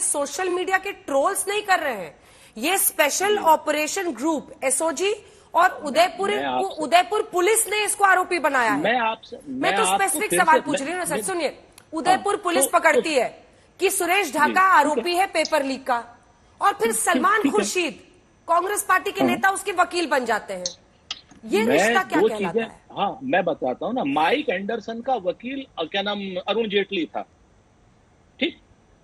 Social media के trolls नहीं कर रहे हैं, ये स्पेशल ऑपरेशन ग्रुप एसओजी और उदयपुर पुलिस ने इसको आरोपी बनाया है। मैं तो स्पेसिफिक सवाल पूछ रही हूँ ना सर, सुनिए। उदयपुर पुलिस पकड़ती है कि सुरेश ढाका आरोपी है पेपर लीक का, और फिर सलमान खुर्शीद कांग्रेस पार्टी के नेता उसके वकील बन जाते हैं। ये रिश्ता क्या कहलाता है? हाँ, मैं बताता हूँ ना। माइक एंडरसन का वकील क्या नाम अरुण जेटली था, ठीक।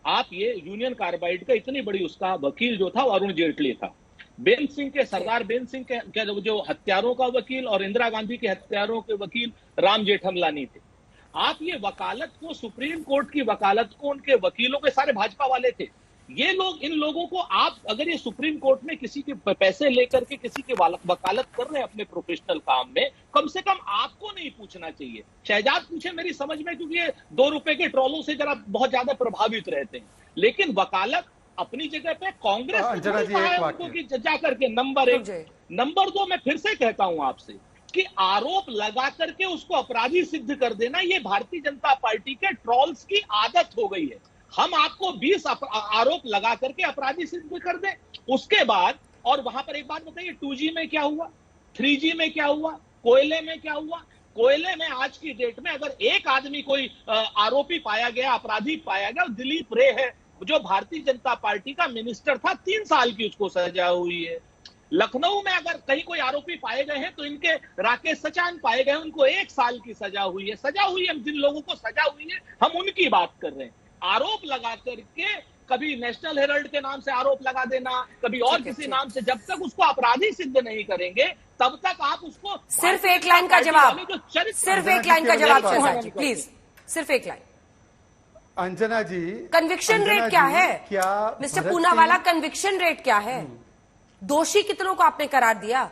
आप ये यूनियन कार्बाइड का इतनी बड़ी उसका वकील जो था वो अरुण जेटली था। बेन सिंह के सरदार बेन सिंह के जो हत्यारों का वकील और इंदिरा गांधी के हत्यारों के वकील राम जेठमलानी थे। आप ये वकालत को, सुप्रीम कोर्ट की वकालत को उनके वकीलों के सारे भाजपा वाले थे। ये लोग, इन लोगों को आप अगर ये सुप्रीम कोर्ट में किसी के पैसे लेकर के किसी की वकालत कर रहे हैं अपने प्रोफेशनल काम में, कम से कम आपको नहीं पूछना चाहिए। शहजाद पूछे मेरी समझ में, क्योंकि ये 2 रुपए के ट्रॉलों से जरा बहुत ज्यादा प्रभावित रहते हैं, लेकिन वकालत अपनी जगह पे कांग्रेस जा करके नंबर 1। नंबर 2, मैं फिर से कहता हूं आपसे कि आरोप लगा करके उसको अपराधी सिद्ध कर देना, ये भारतीय जनता पार्टी के ट्रॉल्स की आदत हो गई है। हम आपको 20 आरोप लगा करके अपराधी सिद्ध कर दें, उसके बाद, और वहां पर एक बात बताइए, 2G में क्या हुआ, 3G में क्या हुआ, कोयले में क्या हुआ? कोयले में आज की डेट में अगर एक आदमी कोई आरोपी पाया गया, अपराधी पाया गया, दिलीप रे है, जो भारतीय जनता पार्टी का मिनिस्टर था, 3 साल की उसको सजा हुई है। लखनऊ में अगर कहीं कोई आरोपी पाए गए हैं तो इनके राकेश सचान पाए गए, उनको 1 साल की सजा हुई है। सजा हुई है, जिन लोगों को सजा हुई है हम उनकी बात कर रहे हैं। आरोप लगा करके कभी नेशनल हेराल्ड के नाम से आरोप लगा देना, कभी और किसी नाम से, जब तक उसको अपराधी सिद्ध नहीं करेंगे तब तक आप उसको सिर्फ एक लाइन का जवाब, सिर्फ एक लाइन का जवाब प्लीज, सिर्फ एक लाइन। अंजना जी, कन्विक्शन रेट क्या है? क्या मिस्टर पूनावाला, कन्विक्शन रेट क्या है? दोषी कितनों को आपने करार दिया?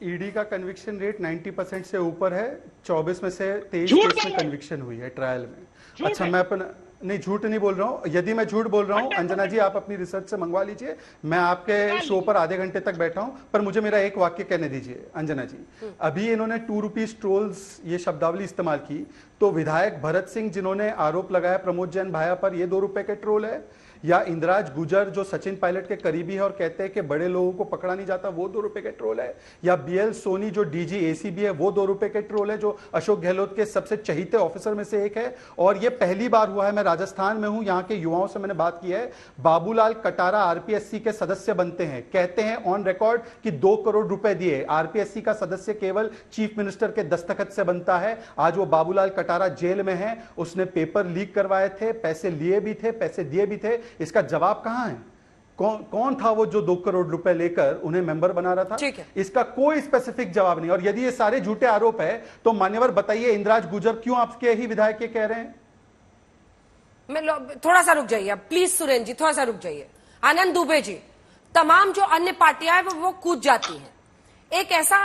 ईडी का कन्विक्शन रेट 90% से ऊपर है। 24 में से 23 में कन्विक्शन हुई है ट्रायल में। अच्छा, मैं अपना नहीं, झूठ नहीं बोल रहा हूं। यदि मैं झूठ बोल रहा हूं, अंजना जी आप अपनी रिसर्च से मंगवा लीजिए। मैं आपके शो पर आधे घंटे तक बैठा हूं, पर मुझे मेरा एक वाक्य कहने दीजिए। अंजना जी, अभी इन्होंने 2 रुपीज ट्रोल्स ये शब्दावली इस्तेमाल की, तो विधायक भरत सिंह जिन्होंने आरोप लगाया प्रमोद जैन भाया पर, ये 2 रुपए के ट्रोल है? या इंदिराज गुजर जो सचिन पायलट के करीबी है और कहते हैं कि बड़े लोगों को पकड़ा नहीं जाता, वो 2 रुपए के ट्रोल है? या BL सोनी जो DG ACB है, वो 2 रुपए के ट्रोल है, जो अशोक गहलोत के सबसे चहीते ऑफिसर में से एक है? और ये पहली बार हुआ है, मैं राजस्थान में हूं, यहाँ के युवाओं से मैंने बात की है, बाबूलाल कटारा RPSC के सदस्य बनते हैं, कहते हैं ऑन रिकॉर्ड कि 2 करोड़ रुपए दिए। RPSC का सदस्य केवल चीफ मिनिस्टर के दस्तखत से बनता है। आज वो बाबूलाल कटारा जेल में है, उसने पेपर लीक करवाए थे, पैसे लिए भी थे, पैसे दिए भी थे। इसका जवाब कहां है? कौन था वो जो 2 करोड़ रुपए लेकर उन्हें मेंबर बना रहा था? इसका कोई स्पेसिफिक जवाब नहीं। और यदि ये सारे झूठे आरोप है तो मान्यवर बताइए, इंदिराज गुजर क्यों आपके ही विधायक कह रहे हैं? मैं थोड़ा सा रुक जाइए प्लीज, सुरेंद्र जी थोड़ा सा रुक जाइए। आनंद दुबे जी, तमाम जो अन्य पार्टियां हैं वो कूद जाती हैं। एक ऐसा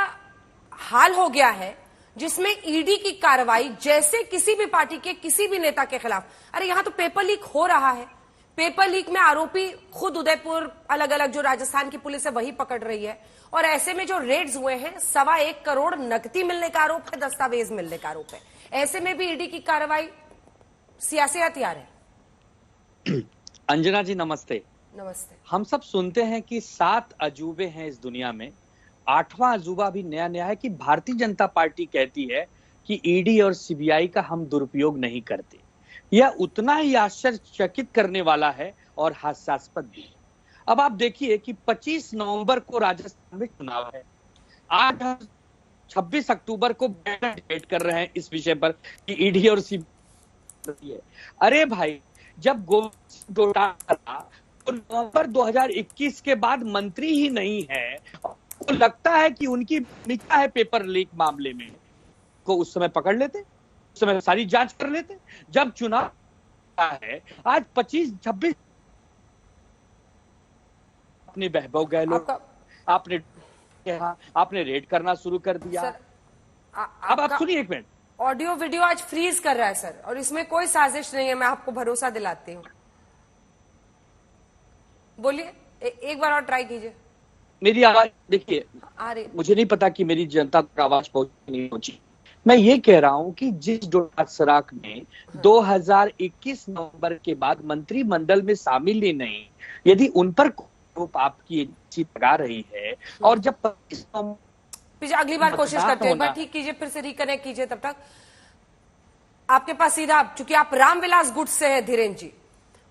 हाल हो गया है जिसमें ईडी की कार्रवाई जैसे किसी भी पार्टी के किसी भी नेता के खिलाफ, अरे यहां तो पेपर लीक हो रहा है, पेपर लीक में आरोपी खुद उदयपुर, अलग अलग जो राजस्थान की पुलिस है वही पकड़ रही है, और ऐसे में जो रेड्स हुए हैं 1.25 करोड़ नकदी मिलने का आरोप है, दस्तावेज मिलने का आरोप है। ऐसे में भी ईडी की कार्रवाई सियासी हथियार है। अंजना जी नमस्ते। नमस्ते। हम सब सुनते हैं कि 7 अजूबे हैं इस दुनिया में, 8वां अजूबा भी नया नया है कि भारतीय जनता पार्टी कहती है कि ईडी और सीबीआई का हम दुरुपयोग नहीं करते। यह उतना ही आश्चर्यचकित करने वाला है और हास्यास्पद भी। अब आप देखिए कि 25 नवंबर को राजस्थान में चुनाव है, आज 26 अक्टूबर को डिबेट कर रहे हैं इस विषय पर कि ईडी और सीबीआई है। अरे भाई, जब गोविंद डोटासरा तो नवंबर 2021 के बाद मंत्री ही नहीं है, तो लगता है कि उनकी भूमिका है पेपर लीक मामले में, को उस समय पकड़ लेते, उस समय सारी जांच कर लेते। जब चुनाव है आज 25-26, अपने वैभव गहलोत आपने रेड करना शुरू कर दिया। अब आप सुनिए एक मिनट, ऑडियो वीडियो आज फ्रीज कर रहा है सर, और इसमें कोई साजिश नहीं है, मैं आपको भरोसा दिलाती हूँ। बोलिए, एक बार और ट्राई कीजिए। मेरी आवाज देखिए, मुझे नहीं पता कि मेरी जनता तक आवाज पहुंची नहीं पहुंची, मैं ये कह रहा हूं कि जिस डोनाल्ड सराफ ने 2021 नवंबर के बाद मंत्रिमंडल में शामिल ही नहीं, यदि उन पर आपकी चीज लगा रही है और जब अगली बार कोशिश करते हैं, एक बार ठीक कीजिए, फिर से रिकनेक्ट कीजिए। तब तक आपके पास सीधा, चूंकि आप रामविलास गुट से हैं धीरेन्द्र जी,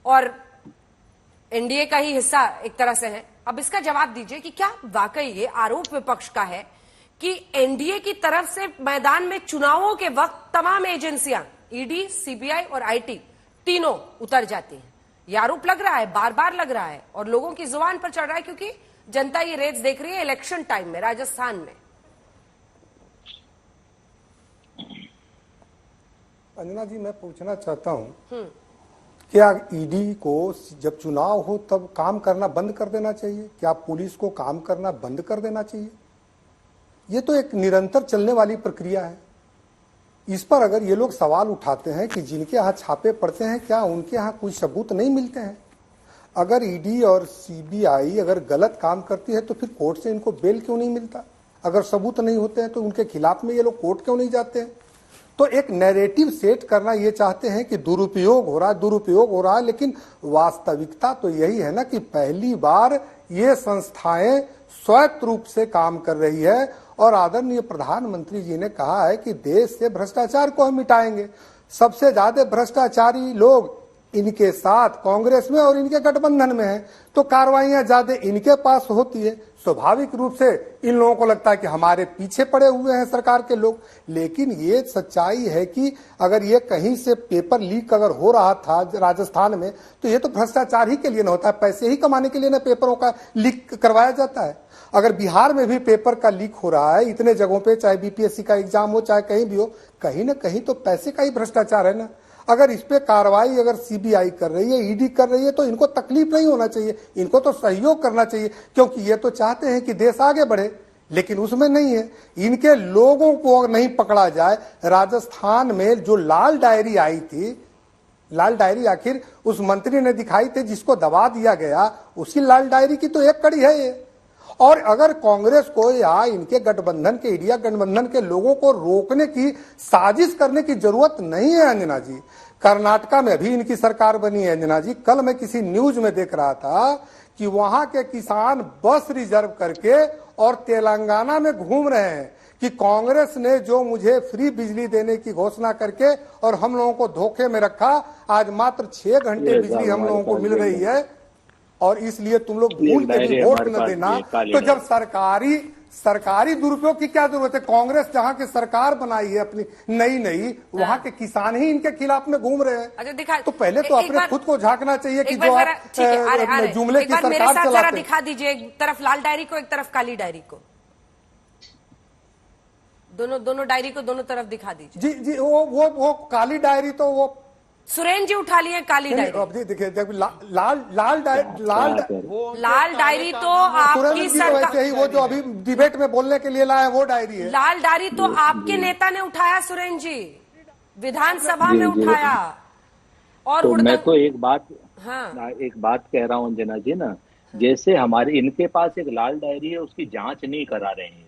और एनडीए का ही हिस्सा एक तरह से है, अब इसका जवाब दीजिए कि क्या वाकई ये आरोप विपक्ष का है कि एनडीए की तरफ से मैदान में चुनावों के वक्त तमाम एजेंसियां, ईडी, सीबीआई और आईटी, तीनों उतर जाती हैं? ये आरोप लग रहा है, बार बार लग रहा है, और लोगों की जुबान पर चढ़ रहा है, क्योंकि जनता ये रेस देख रही है इलेक्शन टाइम में राजस्थान में। अंजना जी, मैं पूछना चाहता हूं, क्या ईडी को जब चुनाव हो तब काम करना बंद कर देना चाहिए? क्या पुलिस को काम करना बंद कर देना चाहिए? ये तो एक निरंतर चलने वाली प्रक्रिया है। इस पर अगर ये लोग सवाल उठाते हैं कि जिनके यहाँ छापे पड़ते हैं, क्या उनके यहाँ कोई सबूत नहीं मिलते हैं? अगर ईडी और सीबीआई अगर गलत काम करती है तो फिर कोर्ट से इनको बेल क्यों नहीं मिलता? अगर सबूत नहीं होते हैं तो उनके खिलाफ में ये लोग कोर्ट क्यों नहीं जाते हैं? तो एक नैरेटिव सेट करना ये चाहते हैं कि दुरुपयोग हो रहा है, लेकिन वास्तविकता तो यही है ना कि पहली बार ये संस्थाएं स्वायत्त रूप से काम कर रही है, और आदरणीय प्रधानमंत्री जी ने कहा है कि देश से भ्रष्टाचार को हम मिटाएंगे। सबसे ज्यादा भ्रष्टाचारी लोग इनके साथ कांग्रेस में और इनके गठबंधन में है, तो कार्रवाइयां ज्यादा इनके पास होती है। स्वाभाविक रूप से इन लोगों को लगता है कि हमारे पीछे पड़े हुए हैं सरकार के लोग। लेकिन ये सच्चाई है कि अगर ये कहीं से पेपर लीक अगर हो रहा था राजस्थान में, तो ये तो भ्रष्टाचार ही के लिए न होता है, पैसे ही कमाने के लिए ना पेपरों का लीक करवाया जाता है। अगर बिहार में भी पेपर का लीक हो रहा है इतने जगहों पे, चाहे बीपीएससी का एग्जाम हो चाहे कहीं भी हो, कहीं ना कहीं तो पैसे का ही भ्रष्टाचार है ना। अगर इस पे कार्रवाई अगर सीबीआई कर रही है, ईडी कर रही है, तो इनको तकलीफ नहीं होना चाहिए, इनको तो सहयोग करना चाहिए, क्योंकि ये तो चाहते हैं कि देश आगे बढ़े, लेकिन उसमें नहीं है। इनके लोगों को नहीं पकड़ा जाए। राजस्थान में जो लाल डायरी आई थी, लाल डायरी आखिर उस मंत्री ने दिखाई थी जिसको दबा दिया गया, उसी लाल डायरी की तो एक कड़ी है ये। और अगर कांग्रेस को या इनके गठबंधन के, इंडिया गठबंधन के लोगों को रोकने की साजिश करने की जरूरत नहीं है अंजना जी। कर्नाटका में भी इनकी सरकार बनी है अंजना जी। कल मैं किसी न्यूज में देख रहा था कि वहां के किसान बस रिजर्व करके और तेलंगाना में घूम रहे हैं कि कांग्रेस ने जो मुझे फ्री बिजली देने की घोषणा करके और हम लोगों को धोखे में रखा, आज मात्र 6 घंटे बिजली हम लोगों को मिल रही है, और इसलिए तुम लोग भूल के भी वोट न देना। तो जब सरकारी दुरुपयोग की क्या जरूरत है? कांग्रेस जहां की सरकार बनाई है अपनी नई, वहां के किसान ही इनके खिलाफ में घूम रहे हैं। तो पहले तो अपने खुद को झांकना चाहिए कि जो आप जुमले की सरकार चलाते हैं। दिखा दीजिए, एक तरफ लाल डायरी को, एक तरफ काली डायरी को, दोनों डायरी को दोनों तरफ दिखा दीजिए। जी, वो काली डायरी तो वो सुरेंद्र जी उठा लिए काली डायरी। देखिए लाल डायरी तो आपकी सरकार ही, वो जो अभी डिबेट में बोलने के लिए लाया वो डायरी है। लाल डायरी तो आपके नेता ने उठाया सुरेंद्र जी, विधानसभा में उठाया। और तो मैं तो एक बात कह रहा हूँ अंजना जी ना, जैसे हमारे इनके पास एक लाल डायरी है, उसकी जांच नहीं करा रहे हैं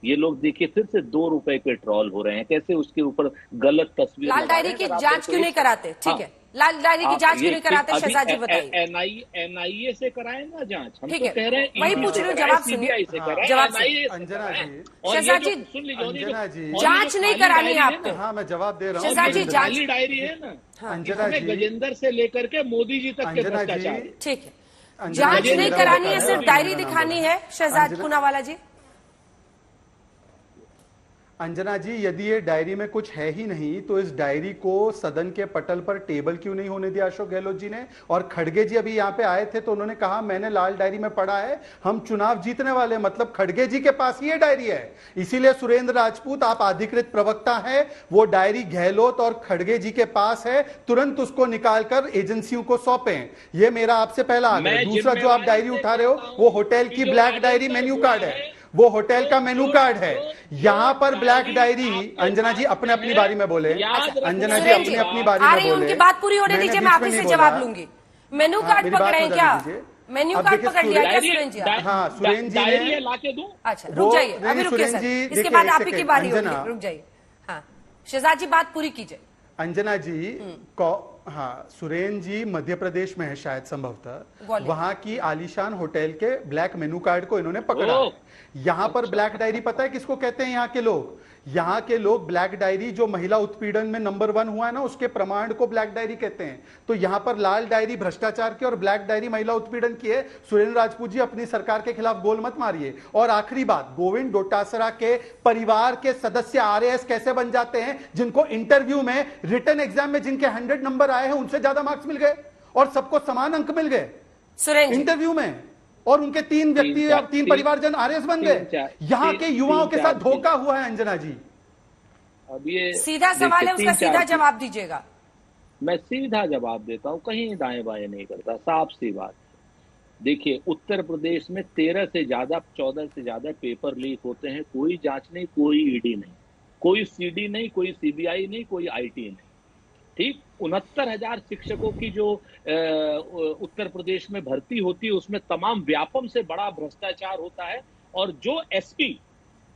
ये लोग। देखिए फिर से 2 रुपए के ट्रॉल हो रहे हैं, कैसे उसके ऊपर गलत तस्वीर। लाल डायरी की जांच क्यों नहीं कराते? ठीक है, लाल डायरी की जांच क्यों नहीं कराते शहजाद जी, बताइए। एनआईए से कराए ना जांच, हम ठीक तो है, कह रहे हैं वही पूछ रहे हो, जवाब सुनिए, जवाब अंजना जी, शहजाद जी, सुन लीजिए, जांच नहीं करानी है आपको। हाँ, मैं जवाब दे रहा हूँ। शहजाद जी, जांच डायरी है ना अंजना जी, गजेंद्र से लेकर के मोदी जी तक के भ्रष्टाचार। ठीक है, जांच नहीं करानी है, सिर्फ डायरी दिखानी है। शहजाद पूनावाला जी, अंजना जी, यदि ये डायरी में कुछ है ही नहीं तो इस डायरी को सदन के पटल पर टेबल क्यों नहीं होने दिया अशोक गहलोत जी ने? और खड़गे जी अभी यहाँ पे आए थे तो उन्होंने कहा मैंने लाल डायरी में पढ़ा है, हम चुनाव जीतने वाले, मतलब खड़गे जी के पास ये डायरी है। इसीलिए सुरेंद्र राजपूत, आप अधिकृत प्रवक्ता है, वो डायरी गहलोत और खड़गे जी के पास है, तुरंत उसको निकालकर एजेंसियों को सौंपें। ये मेरा आपसे पहला आग्रह। दूसरा जो आप डायरी उठा रहे हो वो होटल की ब्लैक डायरी मेन्यू कार्ड है, वो होटल का मेनू कार्ड है। यहाँ पर ब्लैक डायरी, अंजना जी अपने अपनी बारी में बोले, अंजना जी अपनी अपनी बारी में बोले, उनकी बात पूरी होने दीजिए, मैं आपसे जवाब लूंगी। मेनू कार्ड पकड़े क्या? मेन्यू कार्ड पकड़ लिया क्या सुरेंद्र जी? हाँ, सुरेंद्र जी ने लाके दूं। अच्छा, रुक जाइए, अभी रुकिए सर, इसके बाद आप ही की बारी होगी, रुक जाइए। हाँ, शहजाद जी बात पूरी कीजिए। अंजना जी हाँ, सुरेन जी मध्य प्रदेश में है शायद संभवतः, वहां की आलीशान होटल के ब्लैक मेनू कार्ड को इन्होंने पकड़ा है। यहाँ पर ब्लैक डायरी पता है किसको कहते हैं? यहाँ के लोग ब्लैक डायरी जो महिला उत्पीड़न में नंबर 1 हुआ है ना, उसके प्रमाण को ब्लैक डायरी कहते हैं। तो यहाँ पर लाल डायरी भ्रष्टाचार की और ब्लैक डायरी महिला उत्पीड़न की है। सुरेन राजपूत जी अपनी सरकार के खिलाफ गोल मत मारिए। और आखिरी बात, गोविंद डोटासरा के परिवार के सदस्य आरएएस कैसे बन जाते हैं, जिनको इंटरव्यू में रिटन एग्जाम में जिनके 100 नंबर आए हैं उनसे ज्यादा मार्क्स मिल गए और सबको समान अंक मिल गए इंटरव्यू में, और उनके 3 व्यक्ति या 3 परिवारजन आरएस बन गए। यहाँ के युवाओं के साथ धोखा हुआ है अंजना जी। अब ये सीधा सवाल है, उसका सीधा जवाब दीजिएगा। मैं सीधा जवाब देता हूं, कहीं दाएं बाएं नहीं करता, साफ सी बात। देखिए, उत्तर प्रदेश में 13 से ज्यादा 14 से ज्यादा पेपर लीक होते हैं, कोई जांच नहीं, कोई ईडी नहीं, कोई सीडी नहीं, कोई सीबीआई नहीं, कोई आईटी नहीं। ठीक, 69,000 शिक्षकों की जो उत्तर प्रदेश में भर्ती होती है उसमें तमाम व्यापम से बड़ा भ्रष्टाचार होता है, और जो एसपी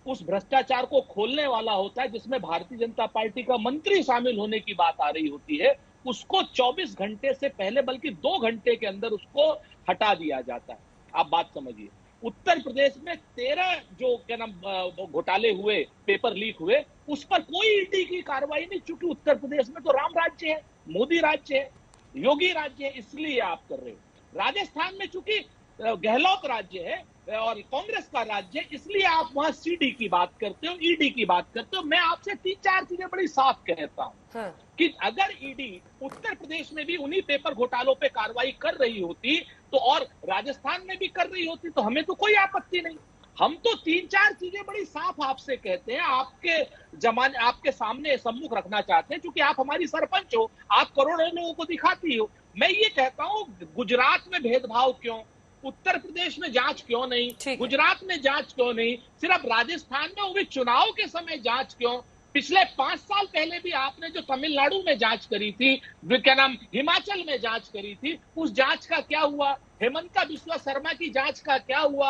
उस भ्रष्टाचार को खोलने वाला होता है, जिसमें भारतीय जनता पार्टी का मंत्री शामिल होने की बात आ रही होती है, उसको 24 घंटे से पहले बल्कि 2 घंटे के अंदर उसको हटा दिया जाता है। आप बात समझिए, उत्तर प्रदेश में 13 जो क्या नाम घोटाले हुए, पेपर लीक हुए, उस पर कोई ईडी की कार्रवाई नहीं, क्योंकि उत्तर प्रदेश में तो राम राज्य है, मोदी राज्य है, योगी राज्य है, इसलिए आप कर रहे हो। राजस्थान में चूंकि गहलोत राज्य है और कांग्रेस का राज्य है, इसलिए आप वहां सीडी की बात करते हो, ईडी की बात करते हो। मैं आपसे 3-4 चीजें बड़ी साफ कहता हूं कि अगर ईडी उत्तर प्रदेश में भी उन्हीं पेपर घोटालों पे कार्रवाई कर रही होती तो, और राजस्थान में भी कर रही होती, तो हमें तो कोई आपत्ति नहीं। हम तो 3-4 चीजें बड़ी साफ आपसे कहते हैं, आपके सामने सम्मुख रखना चाहते हैं, क्योंकि आप हमारी सरपंच हो, आप करोड़ों लोगों को दिखाती हो। मैं ये कहता हूं, गुजरात में भेदभाव क्यों, उत्तर प्रदेश में जांच क्यों नहीं, गुजरात में जांच क्यों नहीं, सिर्फ राजस्थान में वो भी चुनाव के समय जांच क्यों? पिछले 5 साल पहले भी आपने जो तमिलनाडु में जांच करी थी, क्या नाम, हिमाचल में जांच करी थी, उस जांच का क्या हुआ? हेमंता बिस्वा शर्मा की जांच का क्या हुआ?